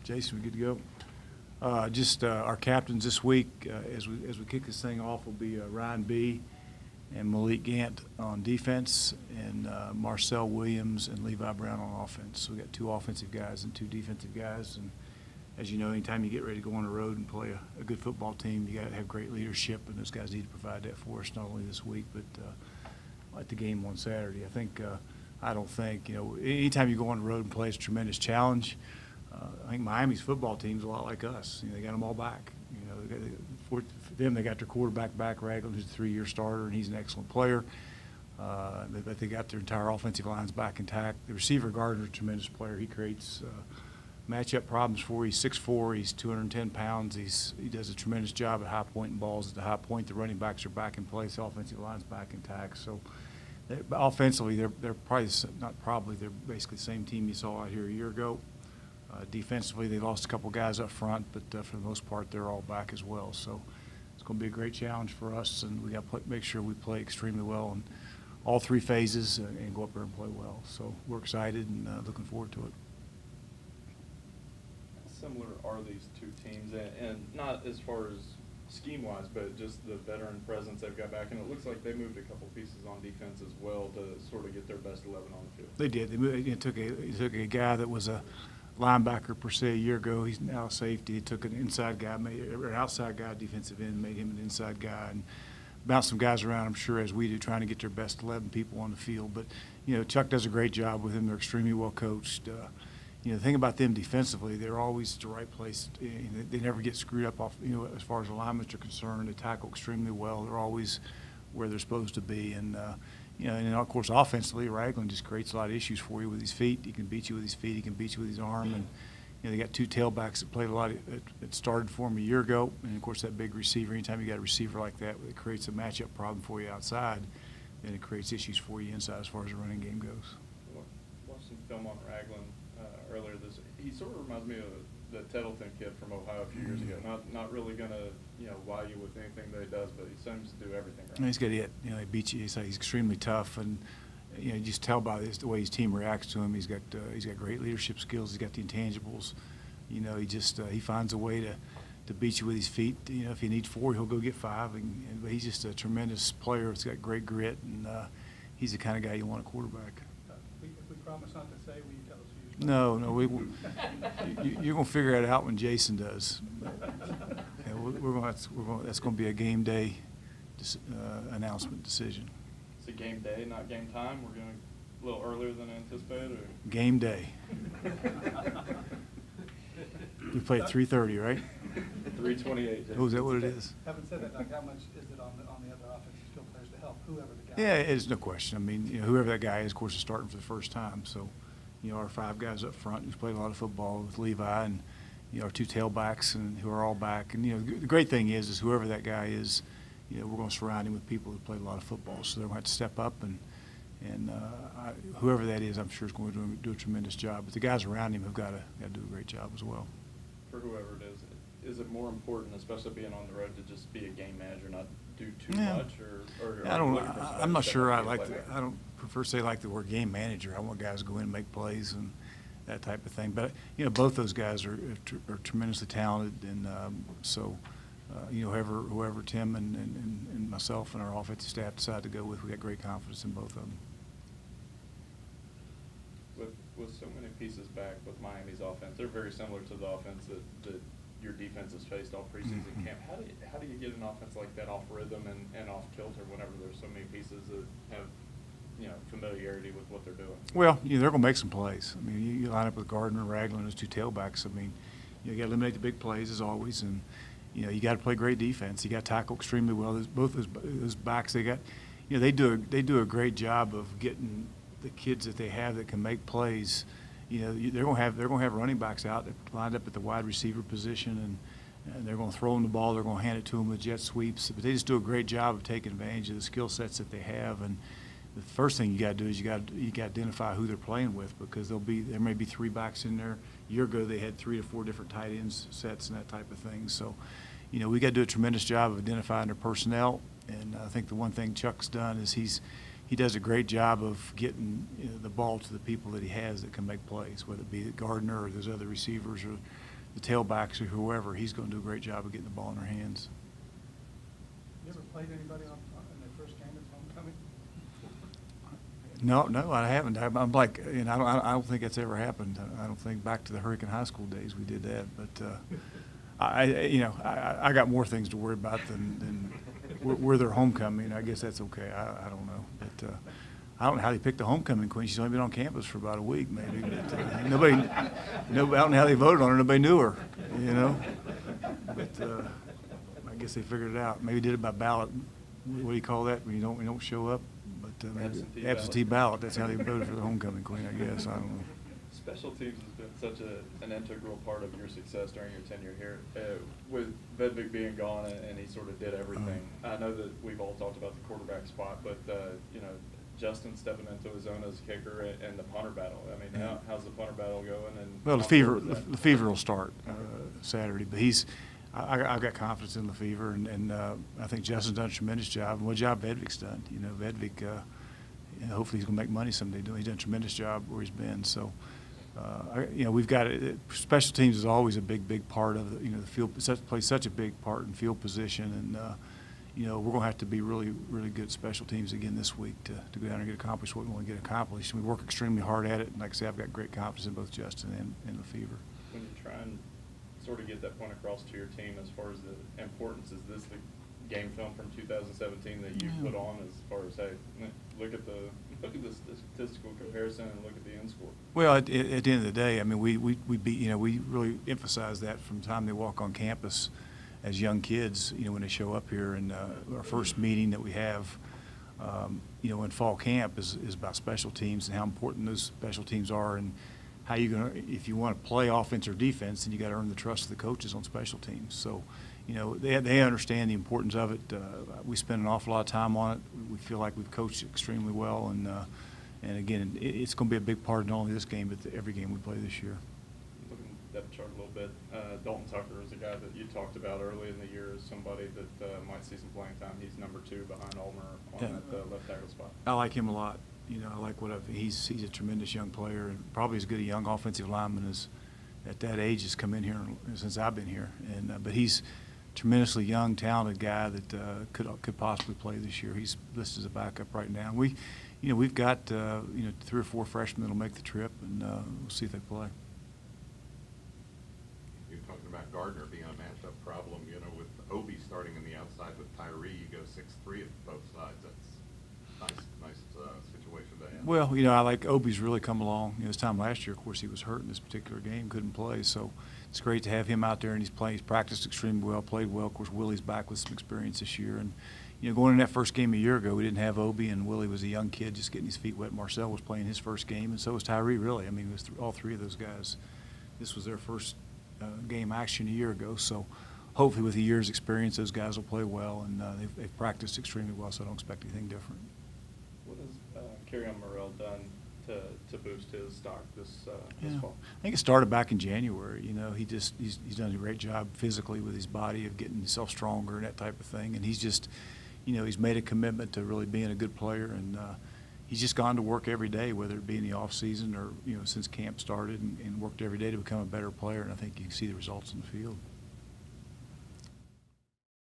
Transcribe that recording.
Jason, we good to go? Just our captains this week, as we kick this thing off, will be Ryan B. and Malik Gant on defense, and Marcel Williams and Levi Brown on offense. So we got 2 offensive guys and 2 defensive guys. And as you know, anytime you get ready to go on the road and play a good football team, you got to have great leadership, and those guys need to provide that for us not only this week but at the game on Saturday. I don't think anytime you go on the road and play, it's a tremendous challenge. I think Miami's football team's a lot like us. They got them all back. For them, they got their quarterback back, Ragland, who's a 3-year starter, and he's an excellent player. But they got their entire offensive lines back intact. The receiver Gardner's a tremendous player. He creates matchup problems for you. He's 6'4", he's 210 pounds. He does a tremendous job at high pointing balls at the high point. The running backs are back in place. The offensive line's back intact. So offensively, they're they're basically the same team you saw out here a year ago. Defensively, they lost a couple guys up front, but for the most part, they're all back as well. So it's going to be a great challenge for us, and we got to make sure we play extremely well in all 3 phases and go up there and play well. So we're excited and looking forward to it. How similar are these 2 teams, and not as far as scheme-wise, but just the veteran presence they've got back? And it looks like they moved a couple pieces on defense as well to sort of get their best 11 on the field. They did. They took a guy that was a linebacker per se a year ago. He's now a safety. He took an inside guy, an outside guy, defensive end, made him an inside guy, and bounced some guys around, I'm sure, as we do, trying to get their best 11 people on the field. But, Chuck does a great job with them. They're extremely well coached. The thing about them defensively, they're always at the right place. They never get screwed up off, as far as alignments are concerned. They tackle extremely well. They're always where they're supposed to be. And, and of course, offensively, Ragland just creates a lot of issues for you with his feet. He can beat you with his feet. He can beat you with his arm. And, they got 2 tailbacks that played a lot. It started for him a year ago. And, of course, that big receiver, anytime you got a receiver like that, it creates a matchup problem for you outside, and it creates issues for you inside as far as the running game goes. Watched some film on Ragland earlier this. He sort of reminds me of the Tettleton kid from Ohio a few years ago. Not really going to wow you with anything that he does, but he seems to do everything right. He's got it. He beats you. He's extremely tough, and you just tell by the way his team reacts to him. He's got great leadership skills. He's got the intangibles. He finds a way to beat you with his feet. If he needs 4, he'll go get 5. But he's just a tremendous player. He's got great grit, and he's the kind of guy you want at quarterback. If we promise not to say, will you tell us who No, you're going to figure it out when Jason does. That's going to be a game day announcement decision. It's a game day, not game time. We're going a little earlier than anticipated. Or? Game day. We play at 3:30, right? 3:28. Oh, is that what it is? Having said that, how much is it on the other offensive skill players to help whoever the guy? Yeah, it's no question. I mean, whoever that guy is, of course, is starting for the first time. So, our 5 guys up front who's played a lot of football with Levi, and our 2 tailbacks and who are all back. And the great thing is whoever that guy is, we're going to surround him with people who played a lot of football. So they're going to have to step up, and whoever that is, I'm sure is going to do a tremendous job. But the guys around him have got to do a great job as well. For whoever it is it more important, especially being on the road, to just be a game manager, not do too much, or I'm not sure. I don't prefer to say like the word game manager. I want guys to go in and make plays and that type of thing. But both those guys are tremendously talented, and whoever Tim and myself and our offensive staff decide to go with, we got great confidence in both of them. With so many pieces back with Miami's offense, they're very similar to the offense that your defense has faced all preseason camp. How do you get an offense like that off rhythm and off kilter whenever there's so many pieces that have familiarity with what they're doing? Well, they're going to make some plays. I mean, you line up with Gardner, Ragland, and those 2 tailbacks. I mean, you got to eliminate the big plays as always, and you got to play great defense. You got to tackle extremely well. Both those backs they got, they do a great job of getting the kids that they have that can make plays. They're going to have running backs out that lined up at the wide receiver position, and they're going to throw them the ball. They're going to hand it to them with jet sweeps. But they just do a great job of taking advantage of the skill sets that they have. And the first thing you got to do is you got to identify who they're playing with, because there may be 3 backs in there. A year ago they had 3 to 4 different tight ends sets and that type of thing. So, we got to do a tremendous job of identifying their personnel. And I think the one thing Chuck's done is he does a great job of getting the ball to the people that he has that can make plays, whether it be Gardner or those other receivers or the tailbacks or whoever, he's going to do a great job of getting the ball in their hands. You ever played anybody in their first game at homecoming? No, I haven't. I'm like, I don't think that's ever happened. I don't think back to the Hurricane High School days we did that. But I got more things to worry about than where they're homecoming. I guess that's okay. I don't know. But I don't know how they picked the homecoming queen. She's only been on campus for about a week, maybe. But nobody, I don't know how they voted on her. Nobody knew her, But I guess they figured it out. Maybe did it by ballot. What do you call that when you don't show up? But absentee ballot. That's how they voted for the homecoming queen, I guess. I don't know. Special teams has been such an integral part of your success during your tenure here. With Vedvik being gone and he sort of did everything, I know that we've all talked about the quarterback spot, but Justin stepping into his own as a kicker and the punter battle. I mean, how's the punter battle going? And well, the fever will start Saturday, but I've got confidence in Lefevre, and I think Justin's done a tremendous job. And what job Vedvik's done? Vedvik, hopefully he's going to make money someday. He's done a tremendous job where he's been. So, we've got special teams is always a big part of the field. Plays such a big part in field position, and we're going to have to be really good at special teams again this week to go down and get accomplished what we want to get accomplished. And we work extremely hard at it. And like I said, I've got great confidence in both Justin and Lefevre. When you try and sort of get that point across to your team as far as the importance, is this the game film from 2017 that you put on as far as, hey, look at the statistical comparison and look at the end score? Well, at the end of the day, I mean, we really emphasize that from the time they walk on campus as young kids, when they show up here. And our first meeting that we have, in fall camp is about special teams and how important those special teams are, and how you going to, if you want to play offense or defense, then you got to earn the trust of the coaches on special teams. So, they understand the importance of it. We spend an awful lot of time on it. We feel like we've coached extremely well, and again, it's going to be a big part of not only this game but every game we play this year. Looking at the depth chart a little bit, Dalton Tucker is a guy that you talked about early in the year as somebody that might see some playing time. He's number 2 behind Ulmer on that left tackle spot. I like him a lot. I like he's a tremendous young player, and probably as good a young offensive lineman as at that age has come in here since I've been here. And but he's a tremendously young, talented guy that could possibly play this year. He's listed as a backup right now. We've got 3 or 4 freshmen that'll make the trip, and we'll see if they play. You're talking about Gardner being a matchup problem. With Obi starting in the outside with Tyree, you go 6'3" at both sides. That's nice situation to have. Well, I like Obi's really come along. This time last year, of course, he was hurt in this particular game, couldn't play. So it's great to have him out there, and he's practiced extremely well, played well. Of course, Willie's back with some experience this year. And, going in that first game a year ago, we didn't have Obi, and Willie was a young kid just getting his feet wet. Marcel was playing his first game, and so was Tyree, really. I mean, it was all 3 of those guys. This was their first game action a year ago. So hopefully with a year's experience, those guys will play well, and they've practiced extremely well, so I don't expect anything different. What has Kerryon Morrell done to boost his stock this fall? I think it started back in January. He's done a great job physically with his body of getting himself stronger and that type of thing. And he's just, he's made a commitment to really being a good player, and he's just gone to work every day, whether it be in the off season or since camp started, and worked every day to become a better player. And I think you can see the results in the field.